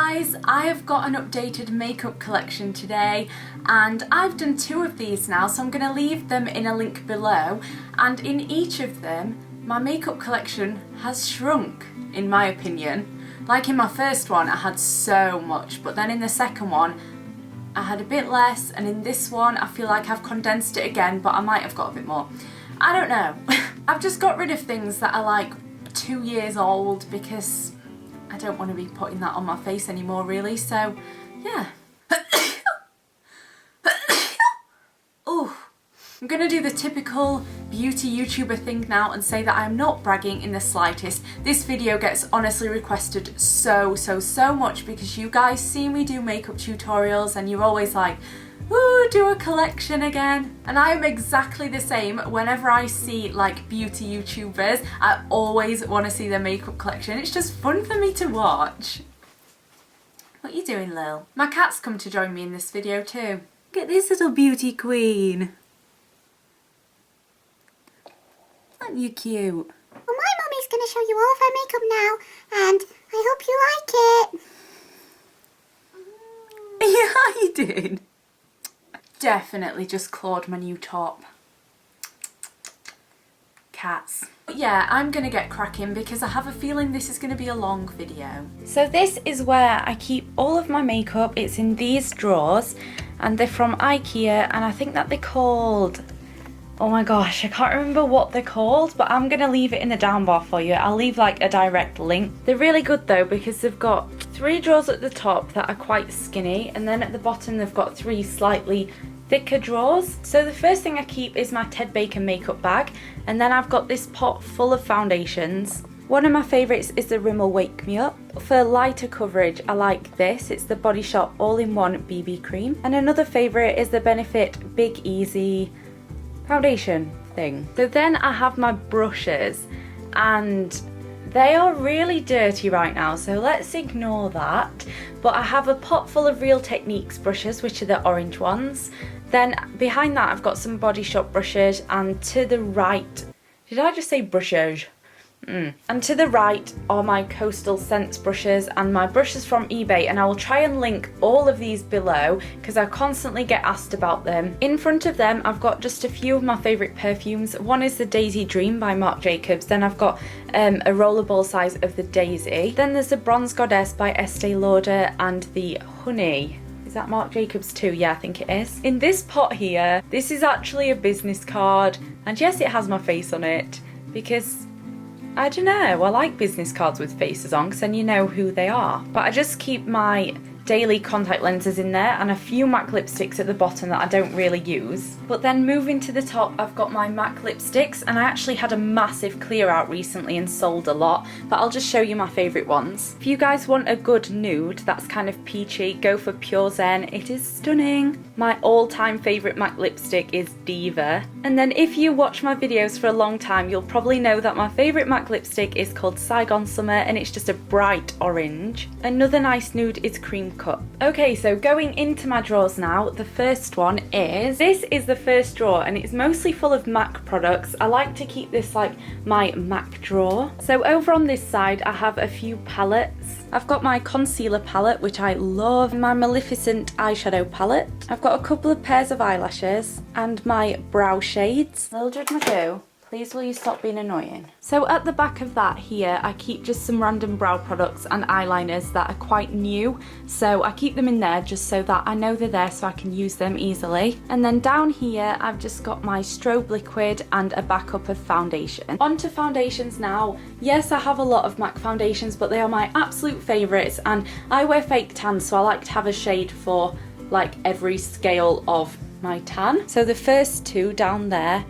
guys, I have got an updated makeup collection today and I've done 2 of these now, so I'm going to leave them in a link below, and in each of them my makeup collection has shrunk in my opinion. Like in my first one I had so much, but then in the second one I had a bit less, and in this one I feel like I've condensed it again, but I might have got a bit more. I don't know. I've just got rid of things that are like 2 years old because I don't want to be putting that on my face anymore really, so yeah. Oh, I'm going to do the typical beauty YouTuber thing now and say that I'm not bragging in the slightest. This video gets honestly requested so much because you guys see me do makeup tutorials and you're always like, ooh, do a collection again. And I am exactly the same. Whenever I see like beauty YouTubers, I always want to see their makeup collection. It's just fun for me to watch. What are you doing, Lil? My cat's come to join me in this video too. Look at this little beauty queen. Aren't you cute? Well, my mummy's going to show you all of her makeup now, and I hope you like it. Yeah, how you doing? Definitely just clawed my new top. Cats. But yeah, I'm gonna get cracking because I have a feeling this is gonna be a long video. So this is where I keep all of my makeup. It's in these drawers and they're from IKEA, and I think that they're called, oh my gosh, I can't remember what they're called, but I'm gonna leave it in the down bar for you. I'll leave like a direct link. They're really good though because they've got 3 drawers at the top that are quite skinny, and then at the bottom they've got 3 slightly thicker drawers. So the first thing I keep is my Ted Baker makeup bag, and then I've got this pot full of foundations. One of my favourites is the Rimmel Wake Me Up. For lighter coverage I like this, it's the Body Shop all-in-one BB cream. And another favourite is the Benefit Big Easy foundation thing. So then I have my brushes, and they are really dirty right now, so let's ignore that. But I have a pot full of Real Techniques brushes, which are the orange ones. Then behind that I've got some Body Shop brushes, and to the right, did I just say brushes? And to the right are my Coastal Scents brushes and my brushes from eBay, and I will try and link all of these below because I constantly get asked about them. In front of them I've got just a few of my favourite perfumes. One is the Daisy Dream by Marc Jacobs, then I've got a rollerball size of the Daisy. Then there's the Bronze Goddess by Estee Lauder and the Honey. Is that Marc Jacobs too? Yeah, I think it is. In this pot here, this is actually a business card, and yes, it has my face on it because I don't know, I like business cards with faces on because then you know who they are. But I just keep my daily contact lenses in there and a few MAC lipsticks at the bottom that I don't really use. But then moving to the top, I've got my MAC lipsticks, and I actually had a massive clear out recently and sold a lot, but I'll just show you my favourite ones. If you guys want a good nude that's kind of peachy, go for Pure Zen, it is stunning. My all-time favourite MAC lipstick is Diva. And then if you watch my videos for a long time, you'll probably know that my favourite MAC lipstick is called Saigon Summer, and it's just a bright orange. Another nice nude is Cream Cup. Okay, so going into my drawers now, the first one is, this is the first drawer and it's mostly full of MAC products. I like to keep this like my MAC drawer. So over on this side I have a few palettes. I've got my concealer palette, which I love, my Maleficent eyeshadow palette. I've got a couple of pairs of eyelashes and my brow shades. Mildred McGoo, please will you stop being annoying? So at the back of that here, I keep just some random brow products and eyeliners that are quite new. So I keep them in there just so that I know they're there so I can use them easily. And then down here, I've just got my strobe liquid and a backup of foundation. On to foundations now. Yes, I have a lot of MAC foundations, but they are my absolute favourites, and I wear fake tan, so I like to have a shade for like every scale of my tan. So the first 2 down there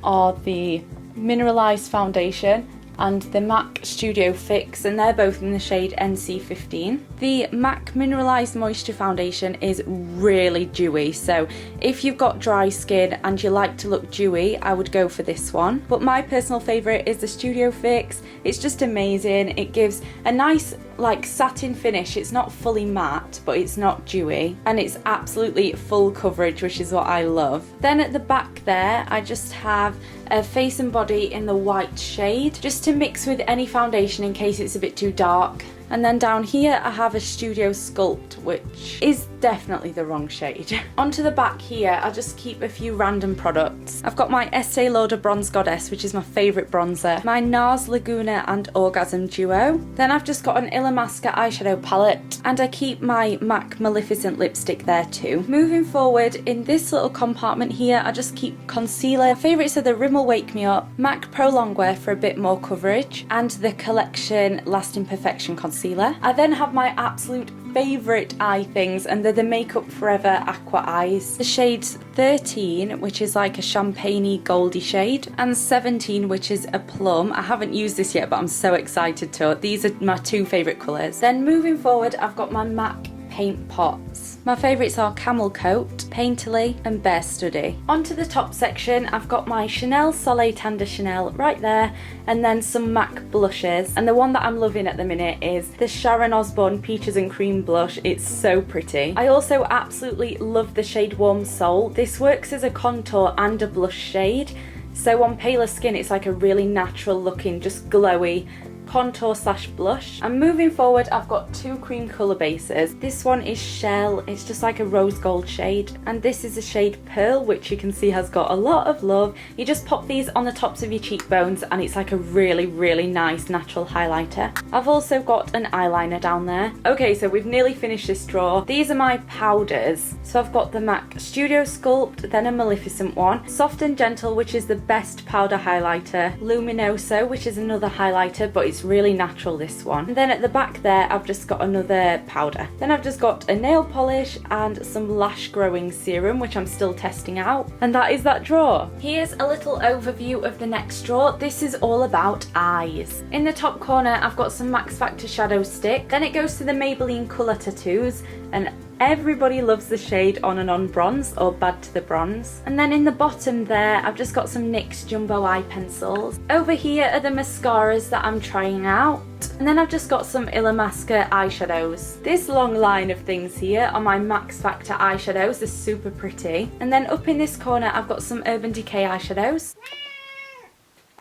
are the Mineralized Foundation and the MAC Studio Fix, and they're both in the shade NC15. The MAC Mineralized Moisture Foundation is really dewy, so if you've got dry skin and you like to look dewy, I would go for this one. But my personal favourite is the Studio Fix. It's just amazing. It gives a nice like satin finish. It's not fully matte, but it's not dewy, and it's absolutely full coverage, which is what I love. Then at the back there, I just have a face and body in the white shade, just to mix with any foundation in case it's a bit too dark. And then down here I have a Studio Sculpt, which is definitely the wrong shade. Onto the back here, I'll just keep a few random products. I've got my Estee Lauder Bronze Goddess, which is my favourite bronzer, my NARS Laguna and Orgasm Duo. Then I've just got an Illamasqua eyeshadow palette, and I keep my MAC Maleficent lipstick there too. Moving forward, in this little compartment here, I just keep concealer. My favourites are the Rimmel Wake Me Up, MAC Pro Longwear for a bit more coverage, and the Collection Lasting Perfection concealer. I then have my absolute favourite eye things, and they're the Makeup Forever Aqua Eyes. The shades 13, which is like a champagne-y goldy shade, and 17, which is a plum. I haven't used this yet, but I'm so excited to. These are my two favourite colours. Then moving forward, I've got my MAC paint pots. My favourites are Camel Coat, Painterly and Bare Study. Onto the top section, I've got my Chanel Soleil Tender Chanel right there, and then some MAC blushes. And the one that I'm loving at the minute is the Sharon Osbourne Peaches and Cream blush. It's so pretty. I also absolutely love the shade Warm Soul. This works as a contour and a blush shade. So on paler skin, it's like a really natural looking, just glowy contour slash blush. And moving forward, I've got two cream colour bases. This one is Shell, it's just like a rose gold shade, and this is a shade Pearl, which you can see has got a lot of love. You just pop these on the tops of your cheekbones and it's like a really, really nice natural highlighter. I've also got an eyeliner down there. Okay, so we've nearly finished this drawer. These are my powders. So I've got the MAC Studio Sculpt, then a Maleficent one, Soft and Gentle, which is the best powder highlighter, Luminoso, which is another highlighter, but it's really natural, this one. And then at the back there, I've just got another powder. Then I've just got a nail polish and some lash growing serum, which I'm still testing out. And that is that drawer. Here's a little overview of the next drawer. This is all about eyes. In the top corner, I've got some Max Factor shadow stick. Then it goes to the Maybelline Colour Tattoos, and everybody loves the shade On and On Bronze, or Bad to the Bronze. And then in the bottom there, I've just got some NYX Jumbo Eye Pencils. Over here are the mascaras that I'm trying out. And then I've just got some Illamasqua eyeshadows. This long line of things here are my Max Factor eyeshadows. They're super pretty. And then up in this corner, I've got some Urban Decay eyeshadows.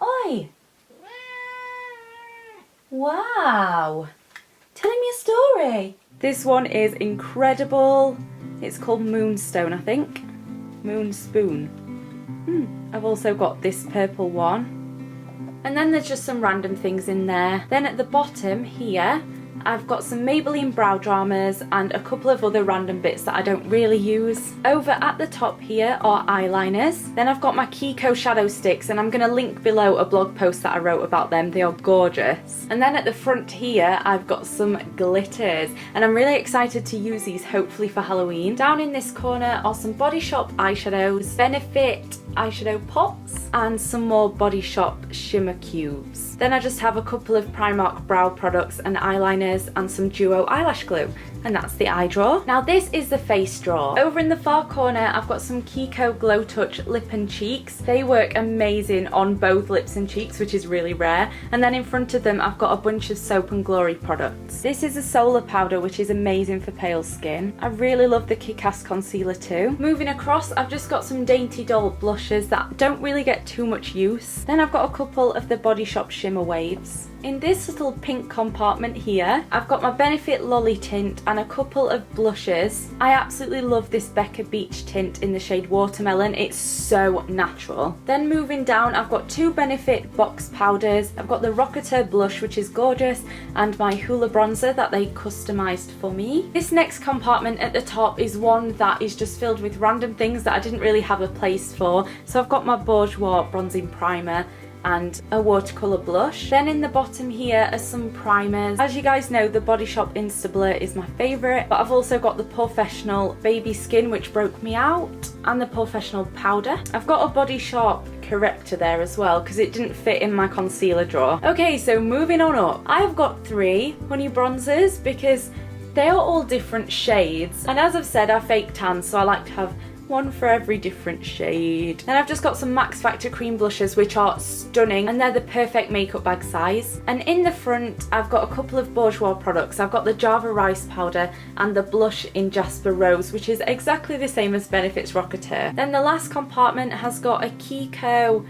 Oi! Wow! Telling me a story. This one is incredible. It's called Moonstone, I think. Moonspoon. I've also got this purple one. And then there's just some random things in there. Then at the bottom here, I've got some Maybelline Brow Dramas and a couple of other random bits that I don't really use. Over at the top here are eyeliners. Then I've got my Kiko shadow sticks, and I'm going to link below a blog post that I wrote about them. They are gorgeous. And then at the front here, I've got some glitters, and I'm really excited to use these hopefully for Halloween. Down in this corner are some Body Shop eyeshadows, Benefit eyeshadow pops, and some more Body Shop shimmer cubes. Then I just have a couple of Primark brow products and eyeliners and some Duo eyelash glue. And that's the eye drawer. Now this is the face drawer. Over in the far corner, I've got some Kiko Glow Touch lip and cheeks. They work amazing on both lips and cheeks, which is really rare. And then in front of them, I've got a bunch of Soap and Glory products. This is a solar powder, which is amazing for pale skin. I really love the Kick-Ass concealer too. Moving across, I've just got some Dainty Doll blushes that don't really get too much use. Then I've got a couple of the Body Shop shimmer waves. In this little pink compartment here, I've got my Benefit Lolly tint and a couple of blushes. I absolutely love this Becca Beach tint in the shade Watermelon. It's so natural. Then moving down, I've got two Benefit box powders. I've got the Rocketeur blush, which is gorgeous, and my Hoola bronzer that they customized for me. This next compartment at the top is one that is just filled with random things that I didn't really have a place for. So I've got my Bourjois bronzing primer and a watercolour blush. Then in the bottom here are some primers. As you guys know, the Body Shop Insta Blur is my favourite, but I've also got the Professional Baby Skin, which broke me out, and the Professional Powder. I've got a Body Shop corrector there as well because it didn't fit in my concealer drawer. Okay, so moving on up. I've got 3 honey bronzers because they are all different shades, and as I've said, I fake tan, so I like to have one for every different shade. Then I've just got some Max Factor cream blushes, which are stunning, and they're the perfect makeup bag size. And in the front, I've got a couple of Bourjois products. I've got the Java Rice powder and the blush in Jasper Rose, which is exactly the same as Benefit's Rocketeur. Then the last compartment has got a Kiko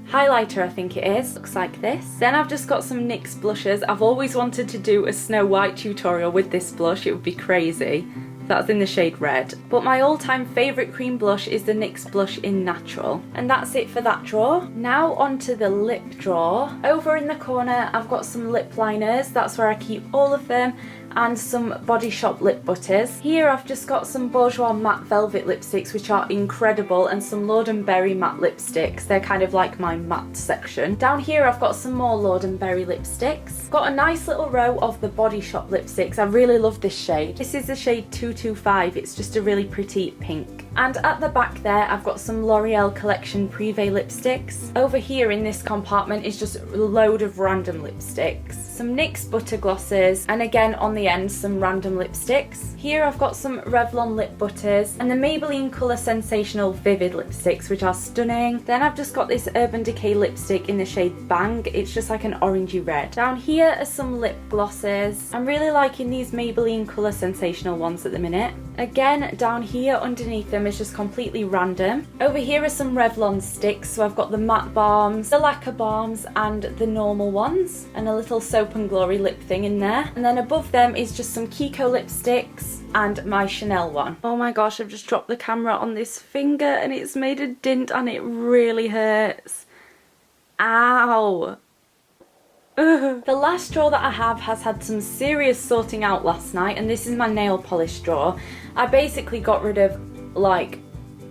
highlighter, I think it is. Looks like this. Then I've just got some NYX blushes. I've always wanted to do a Snow White tutorial with this blush. It would be crazy. That's in the shade Red. But my all-time favourite cream blush is the NYX blush in Natural. And that's it for that drawer. Now onto the lip drawer. Over in the corner I've got some lip liners. That's where I keep all of them. And some Body Shop lip butters. Here I've just got some Bourjois matte velvet lipsticks, which are incredible, and some Lord & Berry matte lipsticks. They're kind of like my matte section. Down here I've got some more Lord & Berry lipsticks. Got a nice little row of the Body Shop lipsticks. I really love this shade. This is the shade 225. It's just a really pretty pink. And at the back there I've got some L'Oreal Collection Privé lipsticks. Over here in this compartment is just a load of random lipsticks. Some NYX butter glosses, and again on the end some random lipsticks. Here I've got some Revlon lip butters and the Maybelline Colour Sensational Vivid lipsticks, which are stunning. Then I've just got this Urban Decay lipstick in the shade Bang. It's just like an orangey red. Down here are some lip glosses. I'm really liking these Maybelline Colour Sensational ones at the minute. Again, down here underneath them is just completely random. Over here are some Revlon sticks. So I've got the matte balms, the lacquer balms, and the normal ones, and a little Soap and Glory lip thing in there. And then above them is just some Kiko lipsticks and my Chanel one. Oh my gosh, I've just dropped the camera on this finger and it's made a dint and it really hurts. Ow. Ugh. The last drawer that I have has had some serious sorting out last night, and this is my nail polish drawer. I basically got rid of like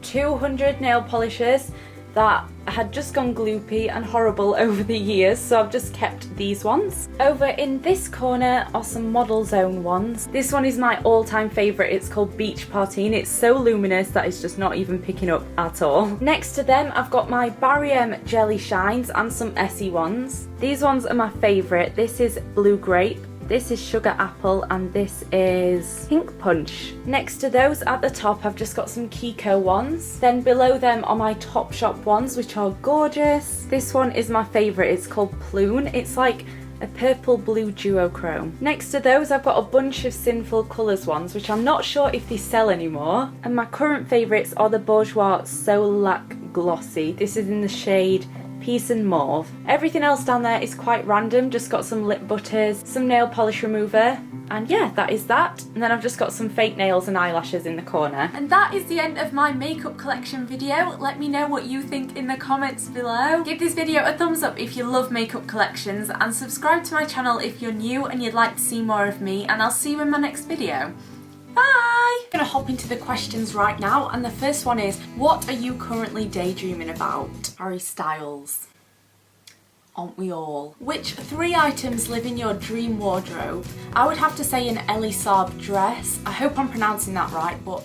200 nail polishes that had just gone gloopy and horrible over the years, so I've just kept these ones. Over in this corner are some Model Zone ones. This one is my all-time favourite. It's called Beach Party and it's so luminous that it's just not even picking up at all. Next to them I've got my Barry Jelly Shines and some Essie ones. These ones are my favourite. This is Blue Grape, this is Sugar Apple, and this is Pink Punch. Next to those at the top I've just got some Kiko ones. Then below them are my Topshop ones, which are gorgeous. This one is my favourite. It's called Plune. It's like a purple blue duochrome. Next to those I've got a bunch of Sinful Colours ones, which I'm not sure if they sell anymore. And my current favourites are the Bourjois Solac Glossy. This is in the shade Peace and Mauve. Everything else down there is quite random. Just got some lip butters, some nail polish remover, and yeah, that is that. And then I've just got some fake nails and eyelashes in the corner. And that is the end of my makeup collection video. Let me know what you think in the comments below. Give this video a thumbs up if you love makeup collections, and subscribe to my channel if you're new and you'd like to see more of me, and I'll see you in my next video. Bye! I'm gonna hop into the questions right now, and the first one is, what are you currently daydreaming about? Harry Styles. Aren't we all? Which 3 items live in your dream wardrobe? I would have to say an Ellie Saab dress. I hope I'm pronouncing that right, but